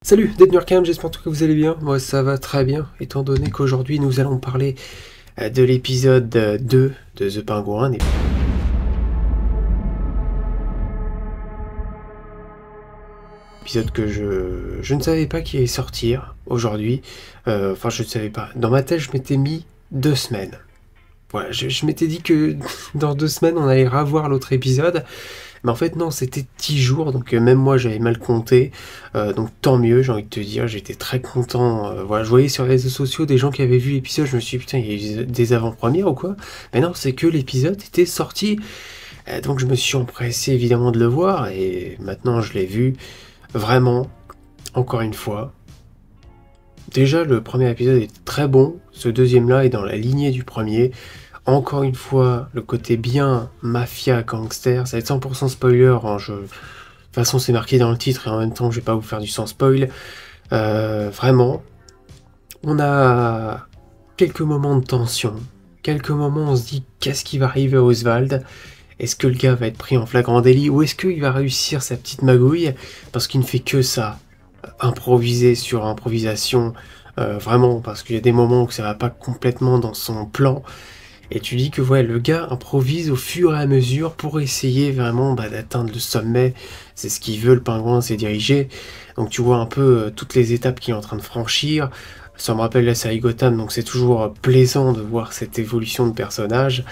Salut, Deadnurkam, j'espère que vous allez bien. Moi ça va très bien, étant donné qu'aujourd'hui nous allons parler de l'épisode 2 de The Penguin. Épisode que je ne savais pas qu'il allait sortir aujourd'hui. Enfin, je ne savais pas. Dans ma tête, je m'étais mis 2 semaines. Voilà, je m'étais dit que dans 2 semaines, on allait revoir l'autre épisode. Mais en fait, non, c'était 10 jours, donc même moi, j'avais mal compté. Donc tant mieux, j'ai envie de te dire, j'étais très content. Voilà, je voyais sur les réseaux sociaux des gens qui avaient vu l'épisode, je me suis dit, putain, il y a eu des avant-premières ou quoi? Mais non, c'est que l'épisode était sorti. Donc je me suis empressé évidemment de le voir, et maintenant je l'ai vu. Vraiment, encore une fois. Déjà, le premier épisode est très bon, ce deuxième-là est dans la lignée du premier. Encore une fois, le côté bien mafia gangster, ça va être 100% spoiler. Hein, de toute façon, c'est marqué dans le titre et en même temps, je vais pas vous faire du sans spoil. Vraiment, on a quelques moments de tension. Quelques moments, on se dit qu'est-ce qui va arriver à Oswald? Est-ce que le gars va être pris en flagrant délit ou est-ce qu'il va réussir sa petite magouille? Parce qu'il ne fait que ça, improviser sur improvisation. Vraiment, parce qu'il y a des moments où ça va pas complètement dans son plan. Et tu dis que ouais, le gars improvise au fur et à mesure pour essayer vraiment d'atteindre le sommet. C'est ce qu'il veut, le pingouin, c'est diriger. Donc tu vois un peu toutes les étapes qu'il est en train de franchir. Ça me rappelle la série Gotham, donc c'est toujours plaisant de voir cette évolution de personnage.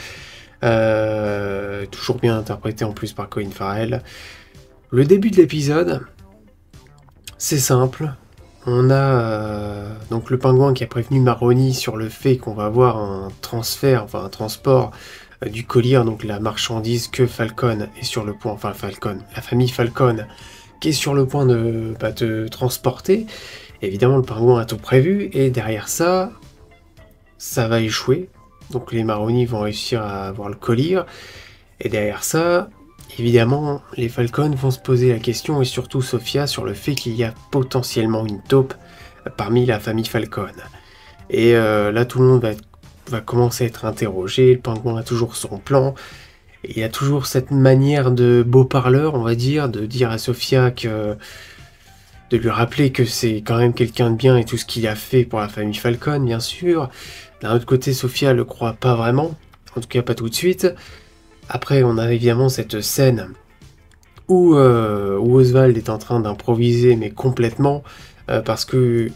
Toujours bien interprété en plus par Colin Farrell. Le début de l'épisode, c'est simple. On a donc le pingouin qui a prévenu Maroni sur le fait qu'on va avoir un transfert, enfin un transport du collier, donc la marchandise que Falcon est sur le point, enfin Falcon, la famille Falcon, qui est sur le point de transporter. Évidemment, le pingouin a tout prévu, et derrière ça, ça va échouer. Donc les Maroni vont réussir à avoir le collier, et derrière ça, évidemment, les Falcons vont se poser la question, et surtout Sophia, sur le fait qu'il y a potentiellement une taupe parmi la famille Falcon. Et là, tout le monde va commencer à être interrogé, le pingouin a toujours son plan, et il y a toujours cette manière de beau parleur, on va dire, de dire à Sophia que... de lui rappeler que c'est quand même quelqu'un de bien et tout ce qu'il a fait pour la famille Falcon, bien sûr. D'un autre côté, Sophia le croit pas vraiment, en tout cas pas tout de suite. Après, on a évidemment cette scène où Oswald est en train d'improviser, mais complètement, parce que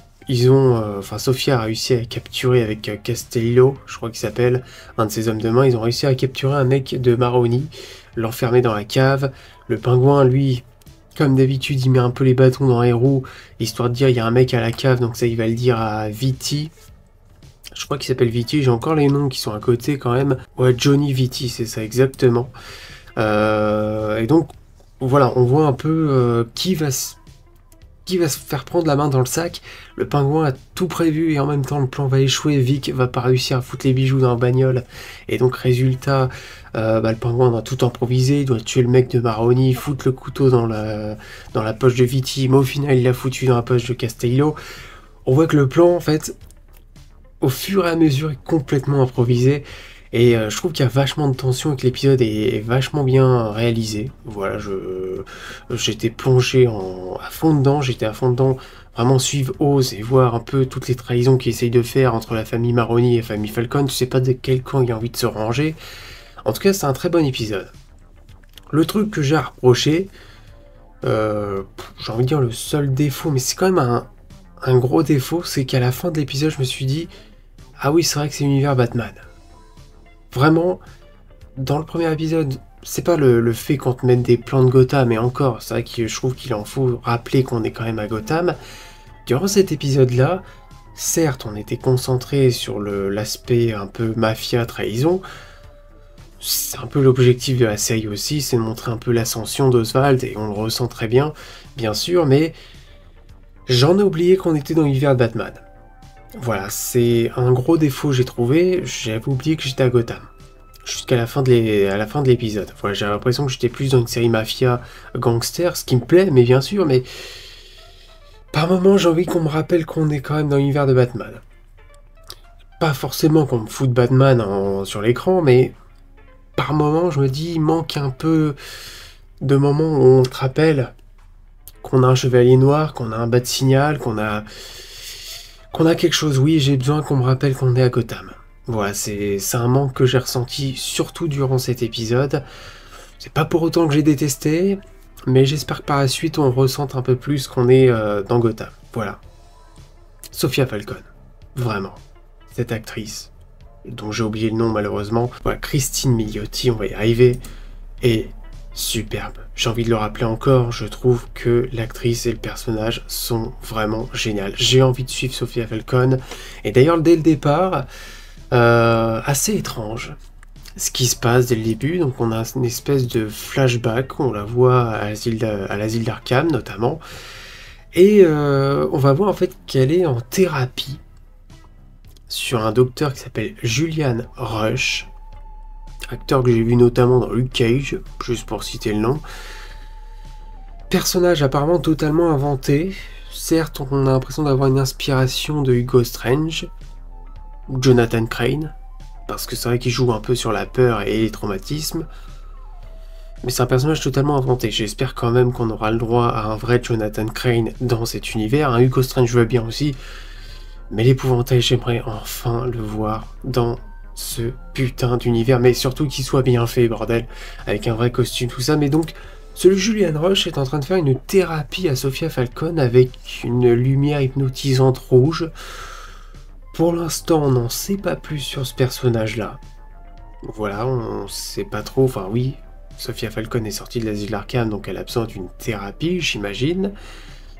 Sophia a réussi à capturer avec Castello, je crois qu'il s'appelle, un de ses hommes de main, ils ont réussi à capturer un mec de Maroni, l'enfermer dans la cave. Le pingouin, lui, comme d'habitude, il met un peu les bâtons dans les roues, histoire de dire il y a un mec à la cave, donc ça il va le dire à Vitti. Je crois qu'il s'appelle Vitti, j'ai encore les noms qui sont à côté quand même. Ouais, Johnny Vitti, c'est ça exactement. Et donc, voilà, on voit un peu qui va se faire prendre la main dans le sac. Le pingouin a tout prévu et en même temps le plan va échouer. Vic va pas réussir à foutre les bijoux dans la bagnole. Et donc, résultat, le pingouin doit tout improviser. Il doit tuer le mec de Maroni, foutre le couteau dans la poche de Vitti. Mais au final, il l'a foutu dans la poche de Castello. On voit que le plan, en fait, au fur et à mesure, est complètement improvisé. Et je trouve qu'il y a vachement de tension et que l'épisode est vachement bien réalisé. Voilà, j'étais plongé à fond dedans, vraiment suivre Oz et voir un peu toutes les trahisons qu'il essaye de faire entre la famille Maroni et la famille Falcon. Tu sais pas de quel camp il a envie de se ranger. En tout cas, c'est un très bon épisode. Le truc que j'ai à reprocher, j'ai envie de dire le seul défaut, mais c'est quand même un gros défaut, c'est qu'à la fin de l'épisode, je me suis dit, ah oui, c'est vrai que c'est l'univers Batman. Vraiment, dans le premier épisode, c'est pas le fait qu'on te mette des plans de Gotham, et encore, c'est vrai que je trouve qu'il en faut rappeler qu'on est quand même à Gotham. Durant cet épisode-là, certes, on était concentré sur l'aspect un peu mafia, trahison. C'est un peu l'objectif de la série aussi, c'est de montrer un peu l'ascension d'Oswald, et on le ressent très bien, bien sûr, mais j'en ai oublié qu'on était dans l'univers de Batman. Voilà, c'est un gros défaut j'ai trouvé, j'avais oublié que j'étais à Gotham. Jusqu'à la fin de l'épisode. Voilà, j'ai l'impression que j'étais plus dans une série mafia gangster, ce qui me plaît, mais bien sûr, mais par moments j'ai envie qu'on me rappelle qu'on est quand même dans l'univers de Batman. Pas forcément qu'on me foute Batman sur l'écran, mais par moments je me dis il manque un peu de moments où on te rappelle qu'on a un chevalier noir, qu'on a un bas de signal, qu'on a quelque chose. Oui, j'ai besoin qu'on me rappelle qu'on est à Gotham. Voilà, c'est un manque que j'ai ressenti, surtout durant cet épisode. C'est pas pour autant que j'ai détesté, mais j'espère que par la suite on ressente un peu plus qu'on est dans Gotham. Voilà. Sophia Falcone, vraiment, cette actrice, dont j'ai oublié le nom malheureusement, voilà, Christine Milioti, on va y arriver, est superbe. J'ai envie de le rappeler encore, je trouve que l'actrice et le personnage sont vraiment géniaux. J'ai envie de suivre Sophia Falcone, et d'ailleurs dès le départ, assez étrange ce qui se passe dès le début. Donc on a une espèce de flashback, on la voit à l'asile d'Arkham notamment, et on va voir en fait qu'elle est en thérapie sur un docteur qui s'appelle Julian Rush, acteur que j'ai vu notamment dans Luke Cage, juste pour citer le nom. Personnage apparemment totalement inventé. Certes, on a l'impression d'avoir une inspiration de Hugo Strange, ou Jonathan Crane, parce que c'est vrai qu'il joue un peu sur la peur et les traumatismes. Mais c'est un personnage totalement inventé. J'espère quand même qu'on aura le droit à un vrai Jonathan Crane dans cet univers. Un Hugo Strange, je veux bien aussi. Mais l'épouvantail, j'aimerais enfin le voir dans ce putain d'univers. Mais surtout qu'il soit bien fait, bordel. Avec un vrai costume, tout ça. Mais donc, ce Julian Rush est en train de faire une thérapie à Sophia Falcone avec une lumière hypnotisante rouge. Pour l'instant, on n'en sait pas plus sur ce personnage-là. Voilà, on sait pas trop. Enfin, oui, Sophia Falcone est sortie de l'asile d'Arkham, donc elle a besoin d'une thérapie, j'imagine.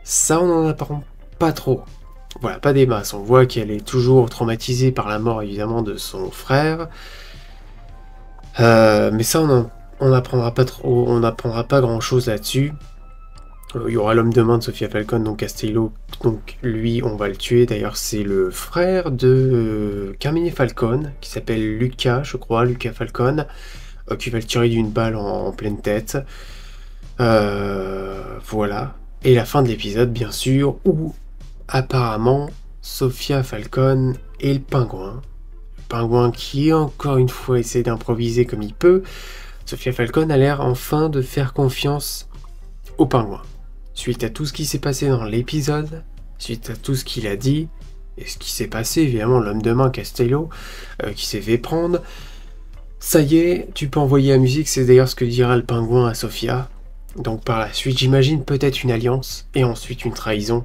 Ça, on n'en apprend pas trop. Voilà, pas des masses. On voit qu'elle est toujours traumatisée par la mort, évidemment, de son frère. Mais ça, on n'apprendra pas trop. On n'apprendra pas grand-chose là-dessus. Il y aura l'homme de main de Sophia Falcone, donc Castello, donc lui, on va le tuer. D'ailleurs, c'est le frère de Carmine Falcone, qui s'appelle Lucas, je crois, Lucas Falcone, qui va le tirer d'une balle en pleine tête. Voilà. Et la fin de l'épisode, bien sûr, où apparemment, Sophia Falcone et le pingouin. Le pingouin qui, encore une fois, essaie d'improviser comme il peut. Sophia Falcone a l'air enfin de faire confiance au pingouin. Suite à tout ce qui s'est passé dans l'épisode, suite à tout ce qu'il a dit, et ce qui s'est passé, évidemment, l'homme de main Castello, qui s'est fait prendre, ça y est, tu peux envoyer la musique, c'est d'ailleurs ce que dira le pingouin à Sophia. Donc par la suite, j'imagine peut-être une alliance, et ensuite une trahison.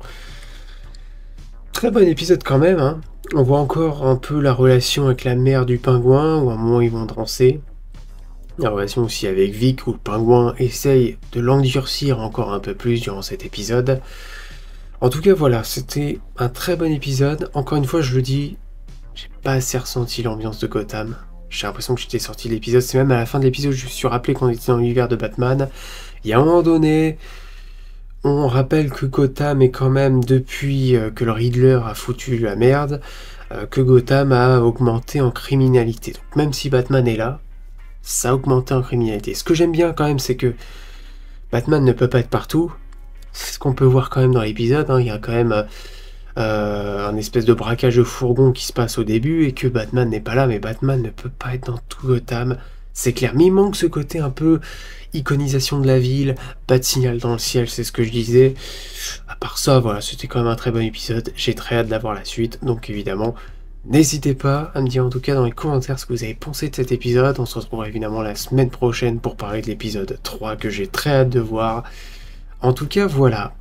Très bon épisode quand même, hein. On voit encore un peu la relation avec la mère du pingouin, où à un moment ils vont danser. La relation aussi avec Vic, où le pingouin essaye de l'endurcir encore un peu plus durant cet épisode. En tout cas, voilà, c'était un très bon épisode. Encore une fois, je le dis, j'ai pas assez ressenti l'ambiance de Gotham. J'ai l'impression que j'étais sorti de l'épisode. C'est même à la fin de l'épisode, je me suis rappelé qu'on était dans l'univers de Batman. Il y a un moment donné, on rappelle que Gotham est quand même, depuis que le Riddler a foutu la merde, que Gotham a augmenté en criminalité. Donc même si Batman est là, ça a augmenté en criminalité. Ce que j'aime bien quand même, c'est que Batman ne peut pas être partout. C'est ce qu'on peut voir quand même dans l'épisode. Hein. Il y a quand même un espèce de braquage de fourgon qui se passe au début et que Batman n'est pas là. Mais Batman ne peut pas être dans tout Gotham. C'est clair. Mais il manque ce côté un peu iconisation de la ville. Pas de signal dans le ciel, c'est ce que je disais. À part ça, voilà, c'était quand même un très bon épisode. J'ai très hâte d'avoir la suite. Donc évidemment, n'hésitez pas à me dire en tout cas dans les commentaires ce que vous avez pensé de cet épisode. On se retrouvera évidemment la semaine prochaine pour parler de l'épisode 3 que j'ai très hâte de voir. En tout cas, voilà.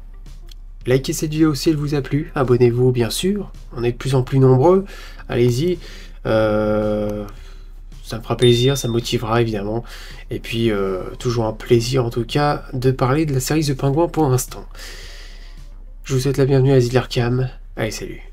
Likez cette vidéo si elle vous a plu. Abonnez-vous bien sûr. On est de plus en plus nombreux. Allez-y. Ça me fera plaisir, ça me motivera évidemment. Et puis, toujours un plaisir en tout cas de parler de la série The Penguin pour l'instant. Je vous souhaite la bienvenue à l'asile d'Arkham. Allez, salut.